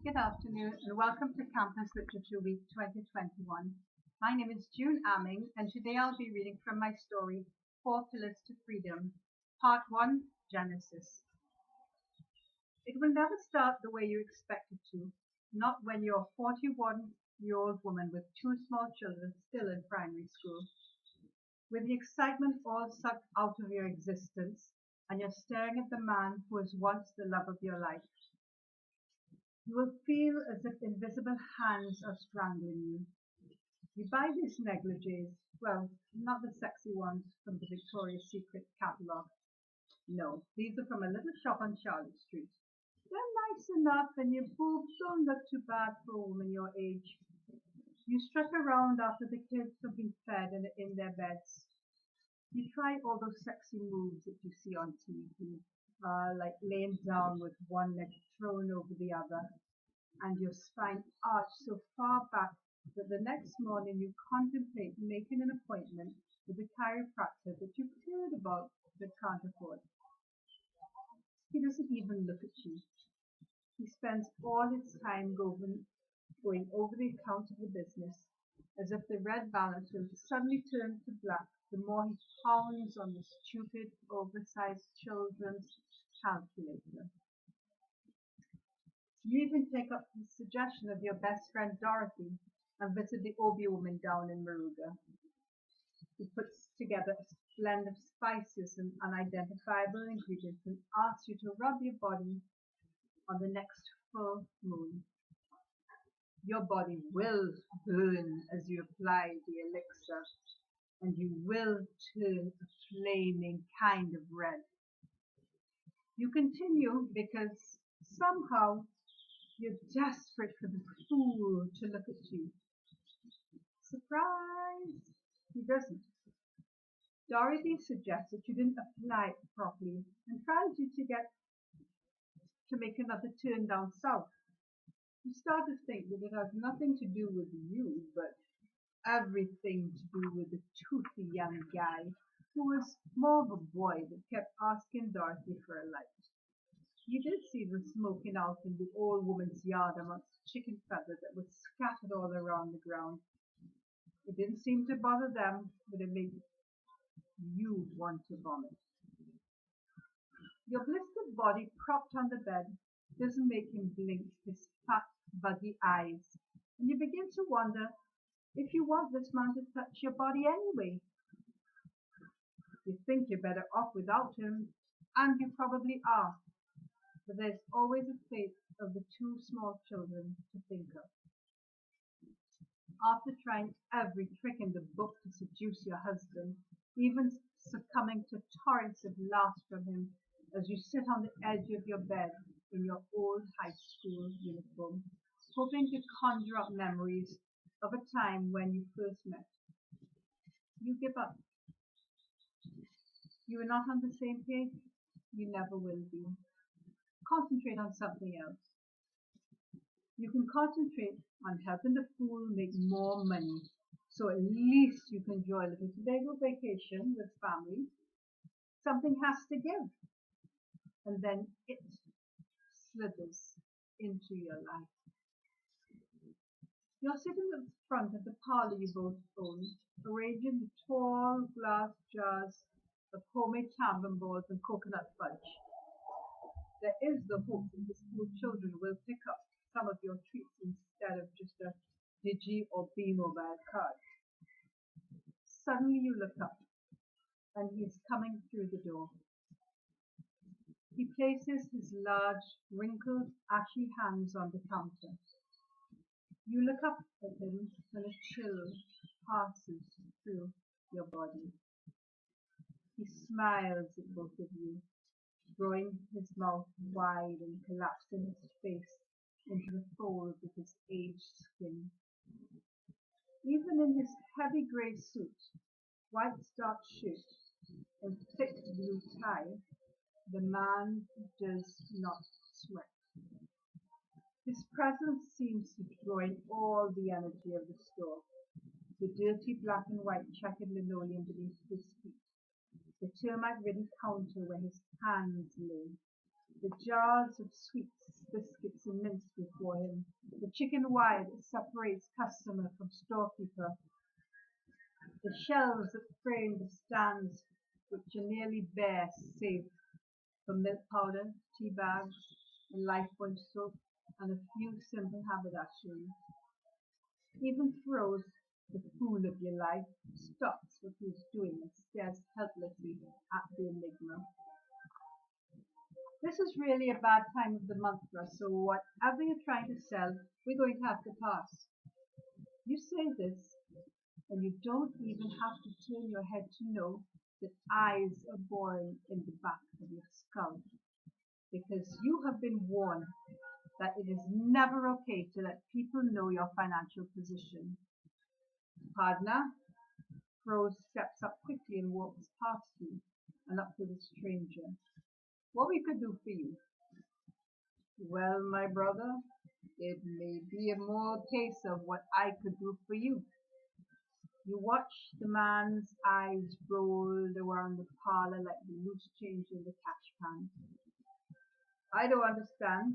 Good afternoon and welcome to Campus Literature Week 2021. My name is June Aming and today I'll be reading from my story, Four Pillars to Freedom, Part 1, Genesis. It will never start the way you expect it to, not when you're a 41-year-old woman with two small children still in primary school. With the excitement all sucked out of your existence and you're staring at the man who was once the love of your life. You will feel as if invisible hands are strangling you. You buy these negligees, well, not the sexy ones from the Victoria's Secret catalogue. No, these are from a little shop on Charlotte Street. They're nice enough and your boobs don't look too bad for a woman your age. You strut around after the kids have been fed and are in their beds. You try all those sexy moves that you see on TV, like laying down with one leg thrown over the other, and your spine arched so far back that the next morning you contemplate making an appointment with a chiropractor that you've heard about but can't afford. He doesn't even look at you. He spends all his time going over the account of the business, as if the red balance will suddenly turn to black the more he pounds on the stupid, oversized children's calculator. You even take up the suggestion of your best friend Dorothy and visit the Obi woman down in Maruga, who puts together a blend of spices and unidentifiable ingredients and asks you to rub your body on the next full moon. Your body will burn as you apply the elixir, and you will turn a flaming kind of red. You continue because somehow you're desperate for the fool to look at you. Surprise! He doesn't. Dorothy suggests that you didn't apply it properly and tries you to make another turn down south. You start to think that it has nothing to do with you, but everything to do with the toothy young guy who was more of a boy that kept asking Dorothy for a light. You did see them smoking out in the old woman's yard amongst chicken feathers that were scattered all around the ground. It didn't seem to bother them, but it made you want to vomit. Your blistered body propped on the bed doesn't make him blink his fat, buggy eyes, and you begin to wonder if you want this man to touch your body anyway. You think you're better off without him, and you probably are, but there's always a fate of the two small children to think of. After trying every trick in the book to seduce your husband, even succumbing to torrents of laughter from him as you sit on the edge of your bed in your old high school uniform, hoping to conjure up memories of a time when you first met, you give up. You are not on the same page. You never will be. Concentrate on something else. You can concentrate on helping the fool make more money, so at least you can enjoy a little Tobago vacation with family. Something has to give, and then it slithers into your life. You're sitting at the front of the parlour you both own, arranging the tall glass jars of homemade tambon balls and coconut fudge. There is the hope that the school children will pick up some of your treats instead of just a Digi or B-Mobile card. Suddenly you look up, and he is coming through the door. He places his large, wrinkled, ashy hands on the counter. You look up at him, and a chill passes through your body. He smiles at both of you, drawing his mouth wide and collapsing his face into the folds of his aged skin. Even in his heavy grey suit, white starched shirt, and thick blue tie, the man does not sweat. His presence seems to draw in all the energy of the store, the dirty black and white checkered linoleum beneath his feet, the termite-ridden counter where his hands lay, the jars of sweets, biscuits, and mints before him, the chicken wire that separates customer from storekeeper, the shelves that frame the stands which are nearly bare save for milk powder, tea bags, and lifebuoy soap, and a few simple haberdasheries. Even Rose, the fool of your life, stops what he is doing and stares helplessly at the enigma. This is really a bad time of the month for us, so whatever you're trying to sell, we're going to have to pass. You say this, and you don't even have to turn your head to know that eyes are boring in the back of your skull, because you have been warned that it is never okay to let people know your financial position. Partner, Rose steps up quickly and walks past you and up to the stranger. What we could do for you? Well, my brother, it may be a more case of what I could do for you. You watch the man's eyes roll around the parlor like the loose change in the cash pan. I don't understand.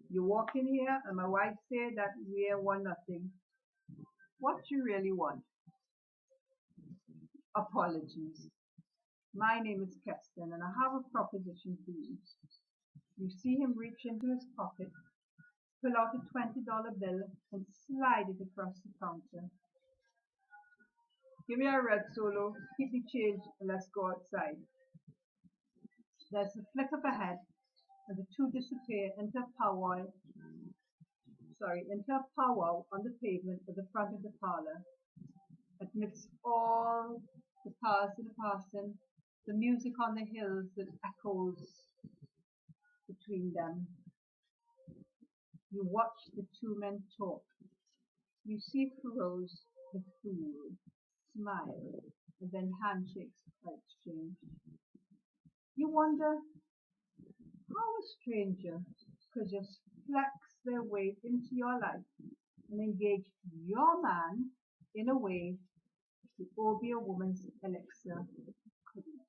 You walk in here and my wife said that we want nothing. What you really want? Apologies. My name is Keston and I have a proposition for you. You see him reach into his pocket, pull out a $20 bill and slide it across the counter. Give me a red Solo, keep the change and let's go outside. There's a flick of a head and the two disappear into a powwow on the pavement at the front of the parlor. Amidst all the cars that are passing, the music on the hills that echoes between them. You watch the two men talk. You see Rose, the fool, smile, and then handshakes are exchanged. You wonder how a stranger could just flex their way into your life and engage your man in a way the Obeah woman's elixir couldn't.